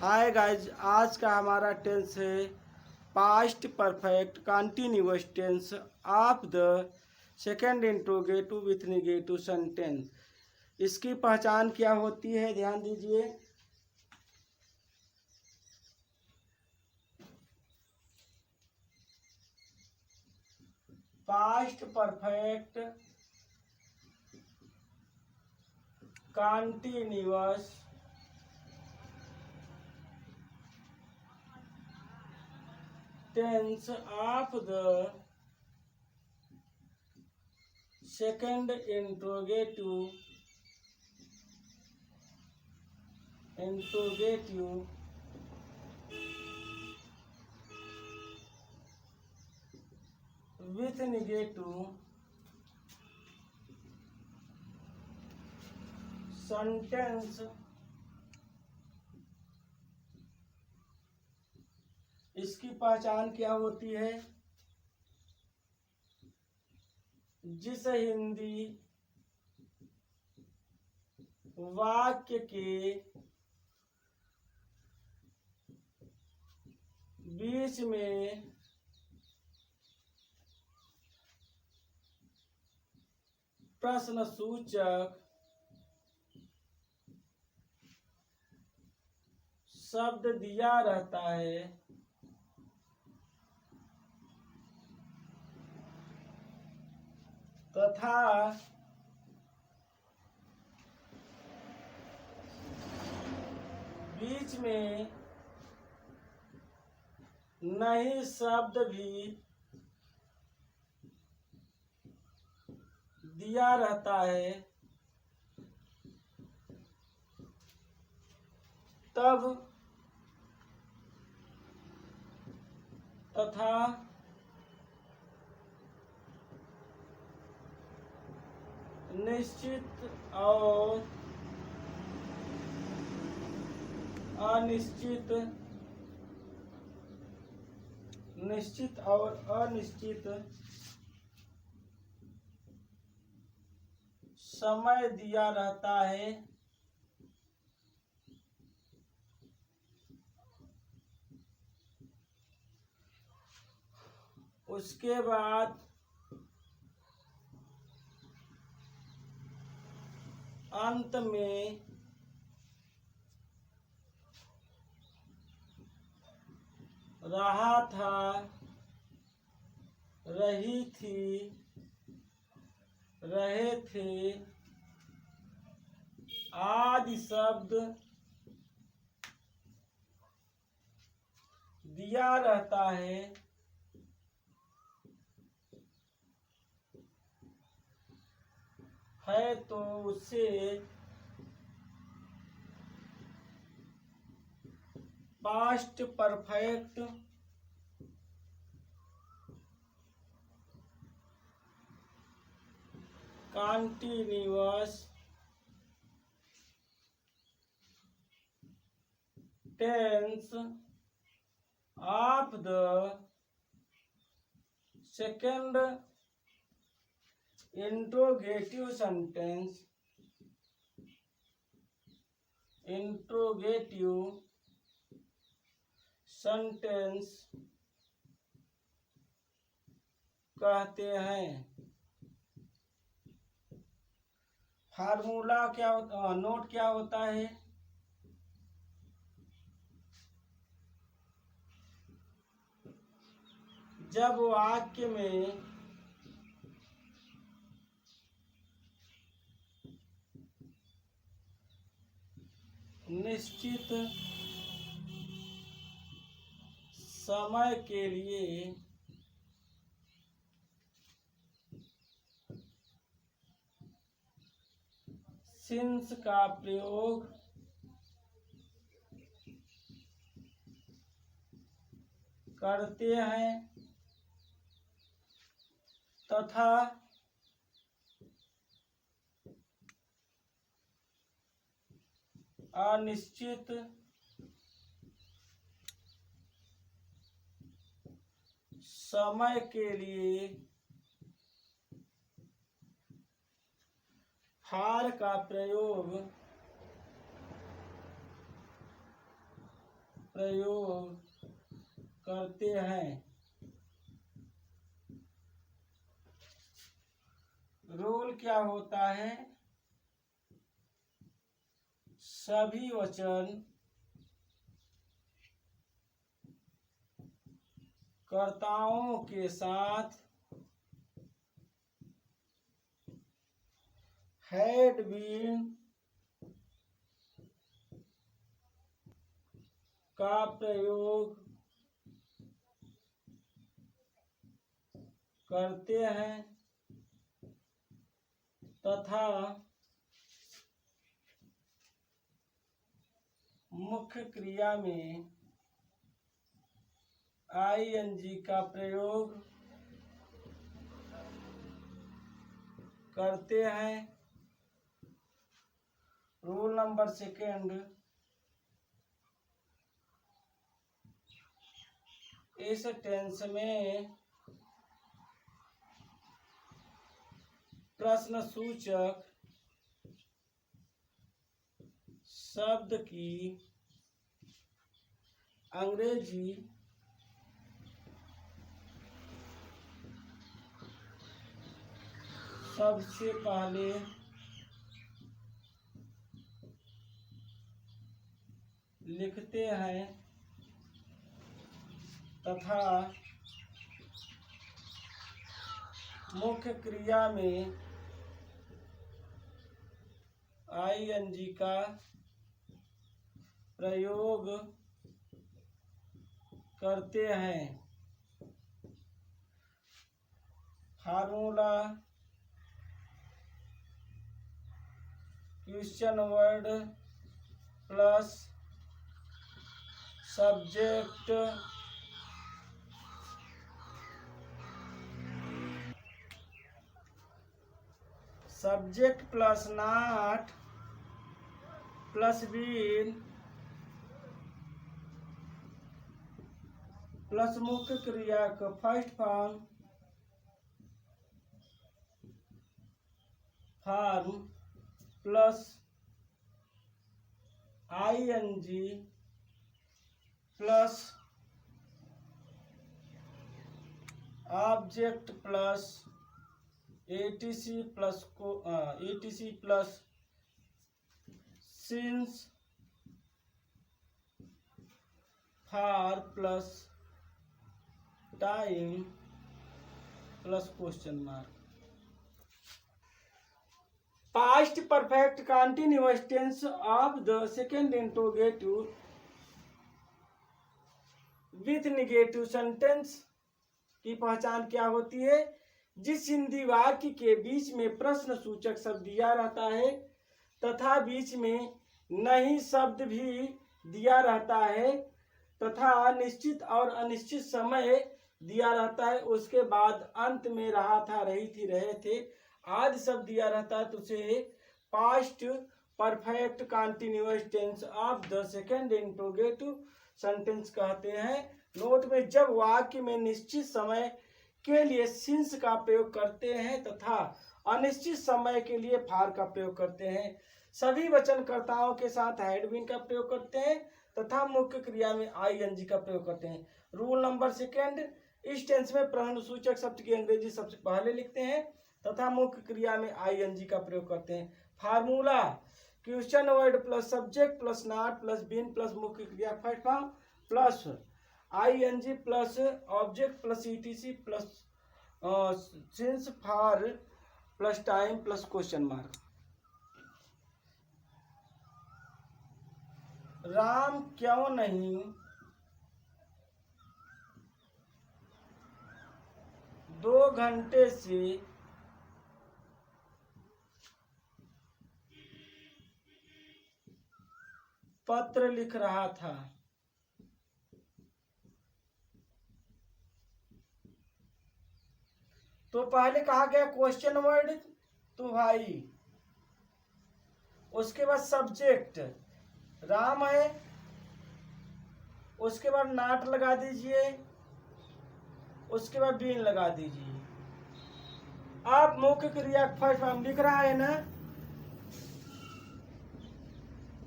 Hi guys, आज का हमारा टेंस है past perfect continuous tense of the second interrogative with negative sentence. इसकी पहचान क्या होती है, ध्यान दीजिए। Past perfect continuous tense of the second interrogative with negative sentence। इसकी पहचान क्या होती है? जिस हिंदी वाक्य के बीच में प्रश्नसूचक शब्द दिया रहता है तथा बीच में नई शब्द भी दिया रहता है, तब तथा निश्चित और अनिश्चित समय दिया रहता है। उसके बाद अंत में रहा था, रही थी, रहे थे आदि शब्द दिया रहता है तो उसे past perfect continuous tense of the second interrogative sentence कहते हैं। फार्मूला क्या होता, नोट क्या होता है? जब वाक्य में निश्चित समय के लिए सिंस का प्रयोग करते हैं तथा अनिश्चित समय के लिए फार का प्रयोग प्रयोग करते हैं। रोल क्या होता है? सभी वचन कर्ताओं के साथ हैड बीन का प्रयोग करते हैं तथा मुख्य क्रिया में आईएनजी का प्रयोग करते हैं। रूल नंबर सेकेंड, इस टेंस में प्रश्नसूचक शब्द की अंग्रेजी सबसे पहले लिखते हैं तथा मुख्य क्रिया में आईएनजी का प्रयोग करते हैं। Formula question word plus subject plus not plus been plus मुख्य क्रिया का first form plus ING plus object plus etc plus since for plus time plus question mark. Past perfect continuous tense of the second interrogative with negative sentence की पहचान क्या होती है? जिस हिंदी वाक्य के बीच में प्रश्न सूचक शब्द दिया रहता है तथा बीच में नहीं शब्द भी दिया रहता है तथा निश्चित और अनिश्चित समय दिया रहता है, उसके बाद अंत में रहा था, रही थी, रहे थे आदि शब्द दिया रहता है तो उसे past perfect continuous tense of the second interrogative sentence कहते हैं। नोट में जब वाक्य में निश्चित समय के लिए सिंस का प्रयोग करते हैं तथा अनिश्चित समय के लिए फार का प्रयोग करते हैं, सभी वचनकर्ताओं के साथ हैड बीन का प्रयोग करते हैं तथा मुख्य क्रिया में आईएनजी का प्रयोग करते हैं। रूल नंबर सेकेंड, इस टेंस में प्रश्नसूचक शब्द की अंग्रेजी सबसे पहले लिखते हैं तथा मुख्य क्रिया में आईएनजी का प्रयोग करते हैं। Formula question word plus subject plus not plus been plus मुख्य क्रिया first form plus ING plus object plus etc plus since for plus time plus question mark. Ram क्यों नहीं दो घंटे से पत्र लिख रहा था? तो पहले कहा गया क्वेश्चन वर्ड तो भाई, उसके बाद सब्जेक्ट राम है, उसके बाद नाट लगा दीजिए, उसके बाद बीन लगा दीजिए। आप मुख्य क्रिया फर्स्ट फॉर्म लिख रहा है ना,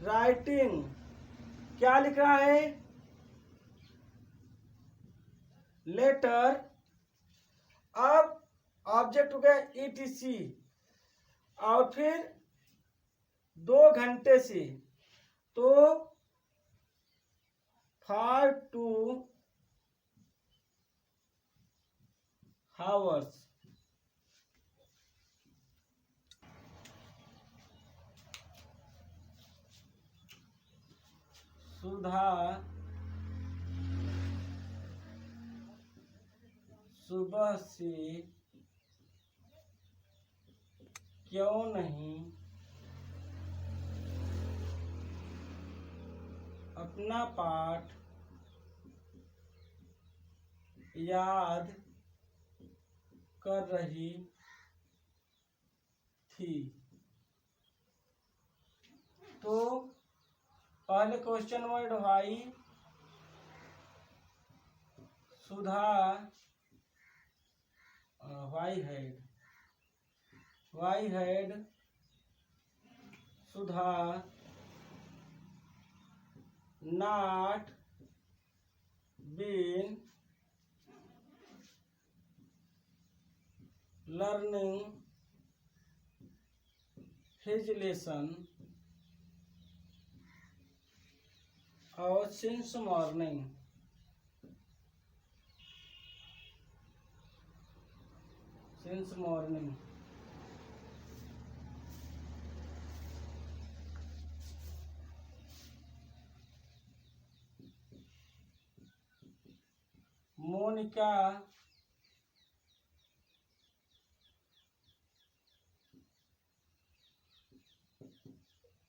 राइटिंग क्या लिख रहा है? लेटर, अब ऑब्जेक्ट हो गया ETC, और फिर 2 घंटे से, तो for 2 hours। सुधा सुबह से क्यों नहीं अपना पाठ याद कर रही थी। तो पहले question word why, Sudha why had Sudha not been learning his lesson since morning। Monika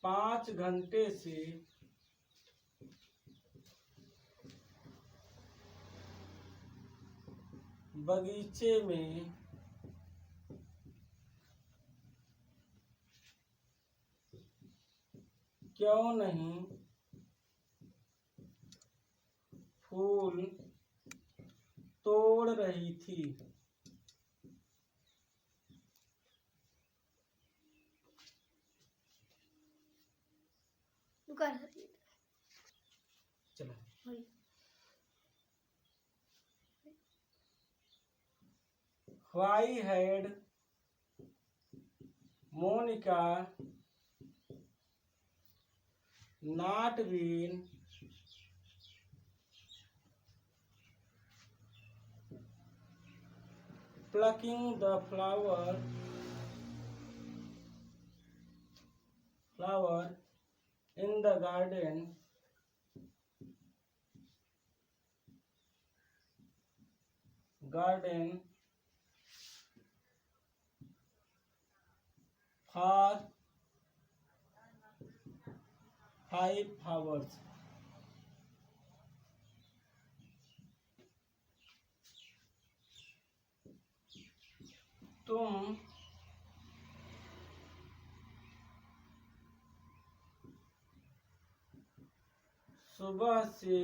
5 घंटे से बगीचे में क्यों नहीं फूल तोड़ रही थी। चलो, Why had Monica not been plucking the flower in the garden for 5 hours। तुम सुबह से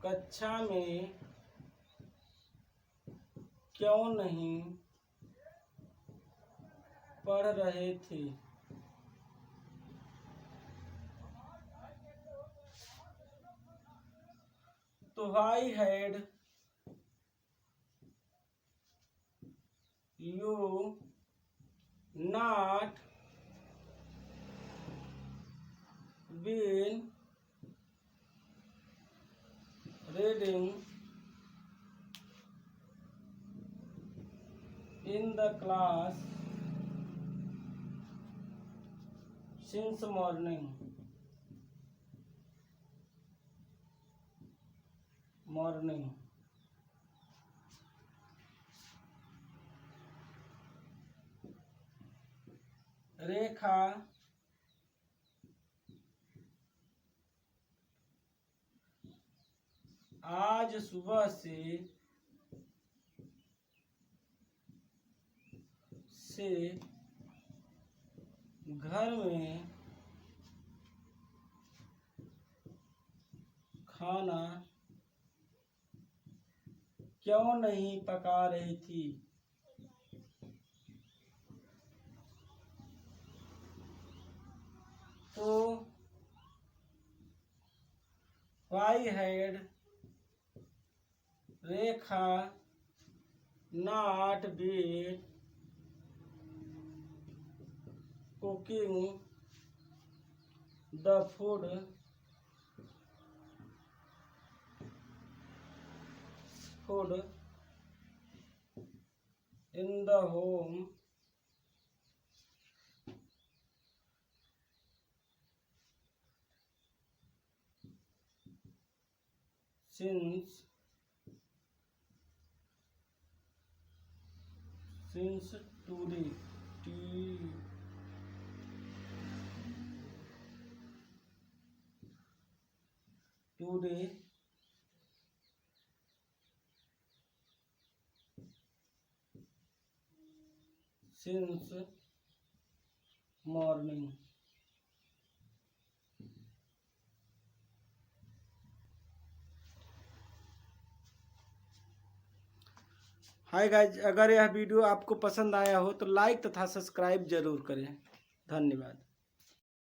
कक्षा में क्यों नहीं पढ़ रहे थे। तो why had you not been reading in the class since morning। रेखा आज सुबह से घर में खाना क्यों नहीं पका रही थी। तो Why had Rekha not been cooking the food in the home since today since morning. Hi guys, अगर यह वीडियो आपको पसंद आया हो तो लाइक तथा सब्सक्राइब जरूर करें। धन्यवाद।